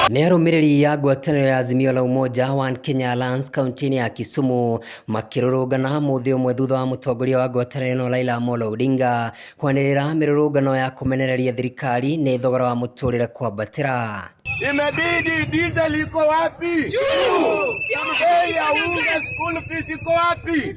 Nĩ arũmĩrĩri ya ngwatanĩro ya Azimio la Umoja One Kenya Alliance kaunti-inĩ ya Kisumu makĩrũrũngana mũthĩ ũmwe thutha wa mũtongoria wa ngwatanĩro ĩno Raila Amolo Odinga kwanĩrĩra mĩrũrũngano ya kũmenereria thirikari nĩ thogora wa mũtũrĩre kwambatĩra. Imebidi diesel iko wapi? Bei ya unga, school fees iko wapi?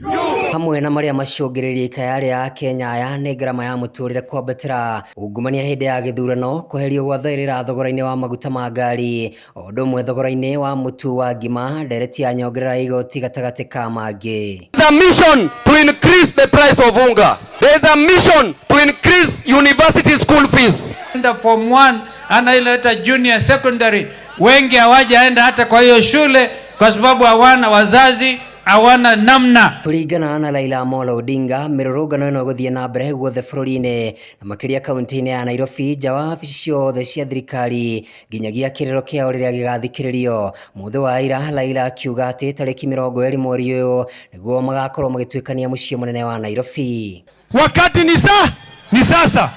Hamwe na marĩa macũngĩrĩirie ikaya rĩa Kenya aya nĩ ngarama ya mũtũrĩre kwambatĩra, ungumania hĩndĩ ya gĩthurano, kweherio gwa thogora thogora-inĩ wa maguta ma ngari, o ũndũ ũmwe thogora-inĩ wa mũtu wa ngima, ndereti ya nyongerera ya igoti gatagatĩ ka mangĩ. There's a mission to increase the price of unga. There's a mission to increase university school fees. Form 1 anaileta junior secondary, wengi hawajaenda hata kwa hiyo shule kwa sababu hawana wazazi, hawana namna. Kũringana na Raila Amolo Odinga, mĩrũrũngano ĩno gũthiĩ na mbere guothe bũrũri-inĩ na makĩria kaunti-inĩ ya Nairobi, nja wa wabici ciothe cia thirikari nginyagia kĩrĩro kĩao rĩrĩa gĩgathikĩrĩrio. Mũthĩ wa ira Raila akiuga atĩ tarĩki 20 mweri ũyũ nĩguo magakorwo magĩtuĩkania mũciĩ mũnene wa Nairobi. Wakati ni sasa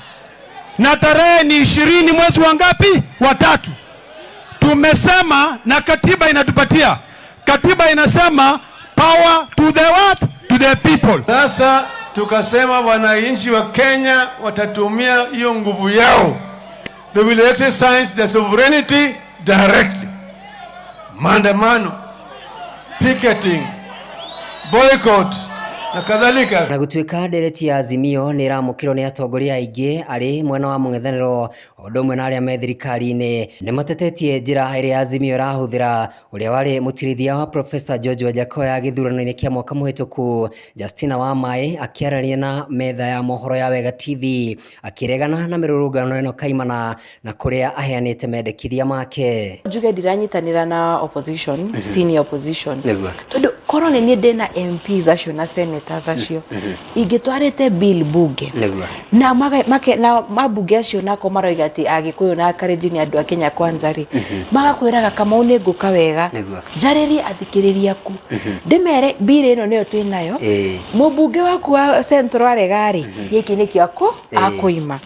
na tarehe ni 20 mwezi wa ngapi? Wa 3. Tumesema na katiba inatupatia. Katiba inasema power to the what? To the people. Sasa tukasema wananchi wa Kenya watatumia hiyo nguvu yao. They will exercise their sovereignty directly. Maandamano, picketing, boycott na kadhalika. Na gũtuĩka ndereti ya Azimio nĩ ĩramũkĩrwo nĩ atongoria aingĩ arĩ mwena wa mũng'ethanĩro, o ũndũ ũmwe na arĩa me thirikari-inĩ nĩ matetetie njĩra ĩrĩa Azimio ĩrahũthĩra. Ũrĩa warĩ mũtirithia wa Profesa George Wajackoya gĩthurano-inĩ kĩa mwaka mũhĩtũku, Justina Wamaĩ, akĩaranĩria na metha ya mohoro ya Wega TV akĩregana na mĩrũrũngano ĩno kaimana na kũrĩa aheanĩte mendekithia make. Njuge ndiranyitanĩra na opposition, senior opposition, tondũ korwo nĩ niĩ ndĩna MPs acio na senators acio ingĩtwarĩte bill bunge na mabunge acio nako maroiga atĩ Agĩkũyũ na Kalenjin andũ a Kenya Kwanza rĩ, magakwĩraga Kamau nĩ ngũka wega, njarĩrie athikĩrĩria ku ndĩmere bill ĩno nĩyo twĩnayo, mũbunge waku wa Central arega rĩ, gĩkĩ nĩkĩo akũima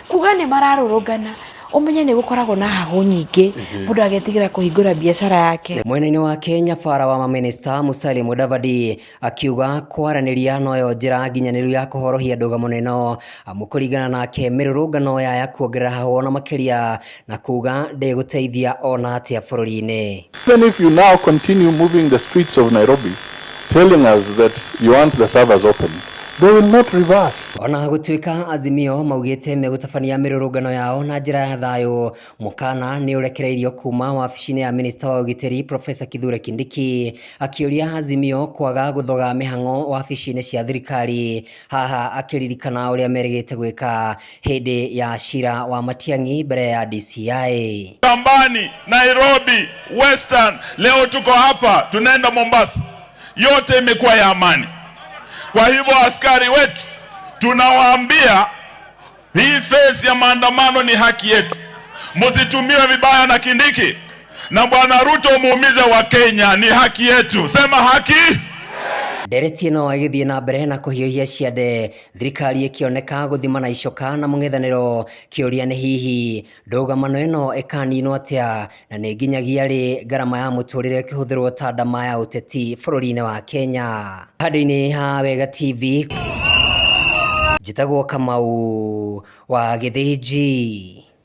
kuga nĩ mararũrũngana. Umenye nĩ gũkoragwo na hahũ nyingĩ, mũndũ agetigĩra kũhingũra biacara yake. Mwena-inĩ wa Kenya, bara wa mamĩnĩsta Musalia Mudavadi akiuga kwaranĩria noyo njĩra nginyanĩru ya kũhorohia ndũgamo ĩno, kũringana nake mĩrũrũngano ya kuongerera hahũ na makĩria na kuga ndĩgũteithia ona atĩa bũrũri-inĩ. Even if you now continue moving the streets of Nairobi telling us that you want the servers open, they will not reverse. Ona gũtuĩka Azimio maugĩte megũtabania mĩrũrũngano yao na njĩra ya thayũ, mũkana nĩ ũrekereirio kuma wabici-inĩ ya minista wa ũgitĩri Profesa Kithure Kindiki akĩũria Azimio kwaga gũthoga mĩhang'o wabici-inĩ cia thirikari, haha akĩririkana ũrĩa merĩgĩte gwĩka hĩndĩ ya cira wa Matiang'i mbere ya DCI. Kambani, Nairobi, Western, leo tuko hapa, tunaenda Mombasa, yote imekuwa ya amani. Kwa hivyo askari wetu tunawaambia hii phase ya maandamano ni haki yetu. Msitumiwe vibaya na Kindiki na Bwana Ruto muumize wa Kenya, ni haki yetu. Sema haki. Ndereti ĩno agĩthiĩ na mbere na kũhiũhia ciande, thirikari ĩkĩoneka gũthima na icoka na mũng'ethanĩro, kĩũria nĩ hihi ndũgamano ĩno ĩkaninwo atĩa na nĩ nginyagia rĩ ngarama ya mũtũrĩre ĩkĩhũthĩrwo ta ndama ya ũteti bũrũri-inĩ wa Kenya. Handũ-inĩ ha Wega TV, njĩtagwo Kamau wa Gĩthĩnji.